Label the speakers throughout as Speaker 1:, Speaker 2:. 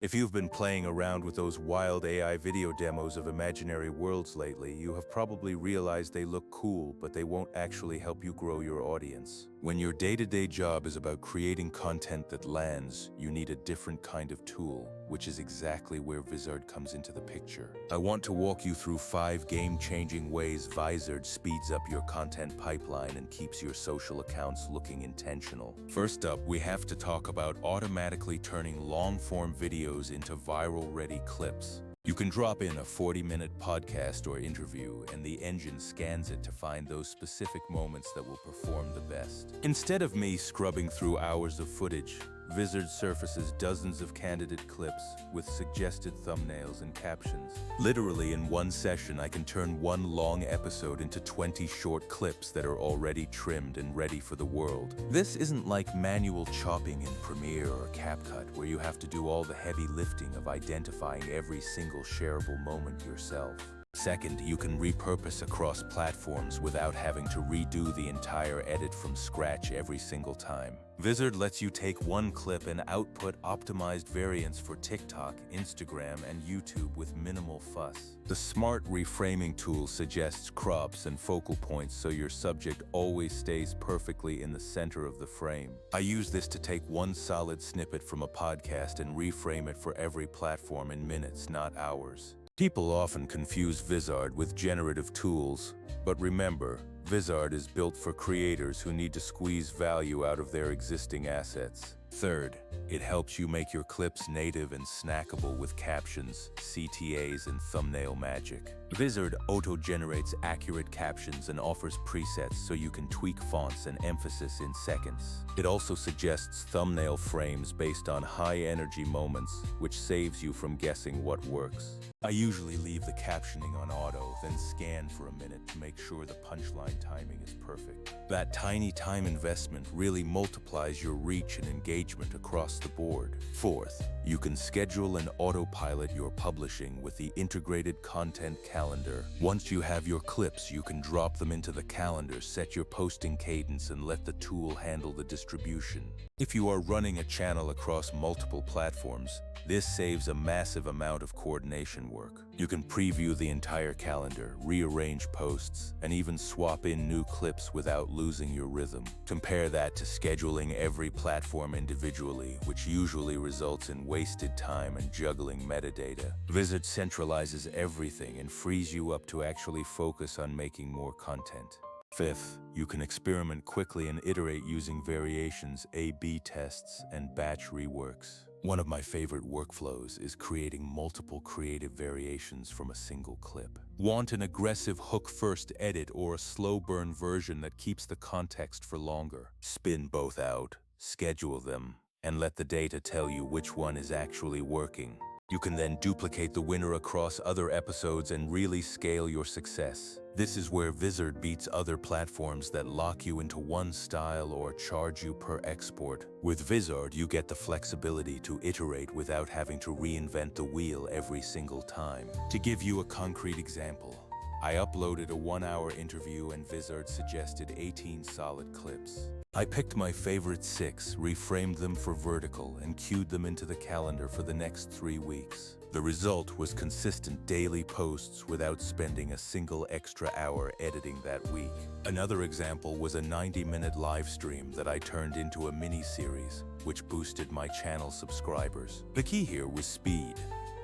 Speaker 1: If you've been playing around with those wild AI video demos of imaginary worlds lately, you have probably realized they look cool, but they won't actually help you grow your audience. When your day-to-day job is about creating content that lands, you need a different kind of tool, which is exactly where Vizard comes into the picture. I want to walk you through 5 game-changing ways Vizard speeds up your content pipeline and keeps your social accounts looking intentional. First up, we have to talk about automatically turning long-form videos into viral-ready clips. You can drop in a 40-minute podcast or interview, and the engine scans it to find those specific moments that will perform the best. Instead of me scrubbing through hours of footage, Vizard surfaces dozens of candidate clips with suggested thumbnails and captions. Literally in one session, I can turn one long episode into 20 short clips that are already trimmed and ready for the world. This isn't like manual chopping in Premiere or CapCut, where you have to do all the heavy lifting of identifying every single shareable moment yourself. Second, you can repurpose across platforms without having to redo the entire edit from scratch every single time. Vizard lets you take one clip and output optimized variants for TikTok, Instagram, and YouTube with minimal fuss. The smart reframing tool suggests crops and focal points so your subject always stays perfectly in the center of the frame. I use this to take one solid snippet from a podcast and reframe it for every platform in minutes, not hours. People often confuse Vizard with generative tools, but remember, Vizard is built for creators who need to squeeze value out of their existing assets. Third, it helps you make your clips native and snackable with captions, CTAs, and thumbnail magic. Vizard auto-generates accurate captions and offers presets so you can tweak fonts and emphasis in seconds. It also suggests thumbnail frames based on high-energy moments, which saves you from guessing what works. I usually leave the captioning on auto, then scan for a minute to make sure the punchline timing is perfect. That tiny time investment really multiplies your reach and engagement across the board. Fourth, you can schedule and autopilot your publishing with the integrated content calendar. Once you have your clips, you can drop them into the calendar, set your posting cadence, and let the tool handle the distribution. If you are running a channel across multiple platforms, this saves a massive amount of coordination work. You can preview the entire calendar, rearrange posts, and even swap in new clips without losing your rhythm. Compare that to scheduling every platform individually, which usually results in wasted time and juggling metadata. Vizard centralizes everything and frees you up to actually focus on making more content. Fifth, you can experiment quickly and iterate using variations, A/B tests, and batch reworks. One of my favorite workflows is creating multiple creative variations from a single clip. Want an aggressive hook-first edit or a slow-burn version that keeps the context for longer? Spin both out, schedule them, and let the data tell you which one is actually working. You can then duplicate the winner across other episodes and really scale your success. This is where Vizard beats other platforms that lock you into one style or charge you per export. With Vizard, you get the flexibility to iterate without having to reinvent the wheel every single time. To give you a concrete example, I uploaded a 1-hour interview and Vizard suggested 18 solid clips. I picked my favorite 6, reframed them for vertical, and queued them into the calendar for the next 3 weeks. The result was consistent daily posts without spending a single extra hour editing that week. Another example was a 90-minute live stream that I turned into a mini-series, which boosted my channel subscribers. The key here was speed.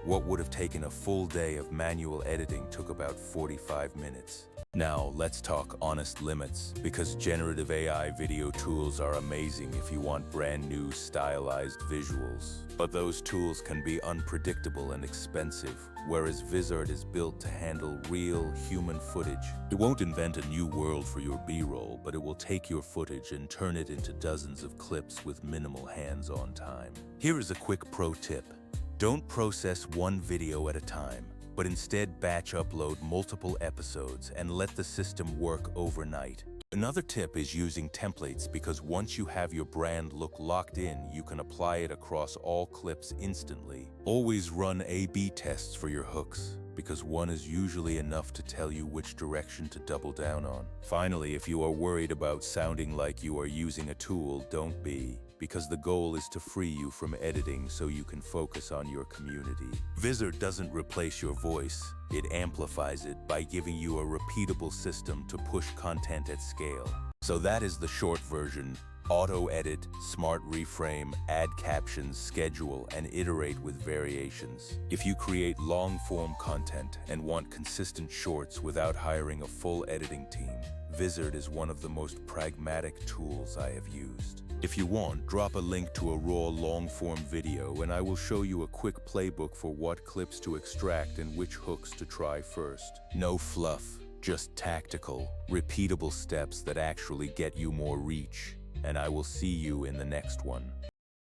Speaker 1: What would have taken a full day of manual editing took about 45 minutes. Now, let's talk honest limits, because generative AI video tools are amazing if you want brand new stylized visuals. But those tools can be unpredictable and expensive, whereas Vizard is built to handle real human footage. It won't invent a new world for your B-roll, but it will take your footage and turn it into dozens of clips with minimal hands-on time. Here is a quick pro tip. Don't process one video at a time, but instead batch upload multiple episodes and let the system work overnight. Another tip is using templates, because once you have your brand look locked in, you can apply it across all clips instantly. Always run A/B tests for your hooks, because one is usually enough to tell you which direction to double down on. Finally, if you are worried about sounding like you are using a tool, don't be. because the goal is to free you from editing so you can focus on your community. Vizard doesn't replace your voice, it amplifies it by giving you a repeatable system to push content at scale. So that is the short version. Auto-edit, smart reframe, add captions, schedule, and iterate with variations. If you create long-form content and want consistent shorts without hiring a full editing team, Vizard is one of the most pragmatic tools I have used. If you want, drop a link to a raw long-form video and I will show you a quick playbook for what clips to extract and which hooks to try first. No fluff, just tactical, repeatable steps that actually get you more reach. And I will see you in the next one.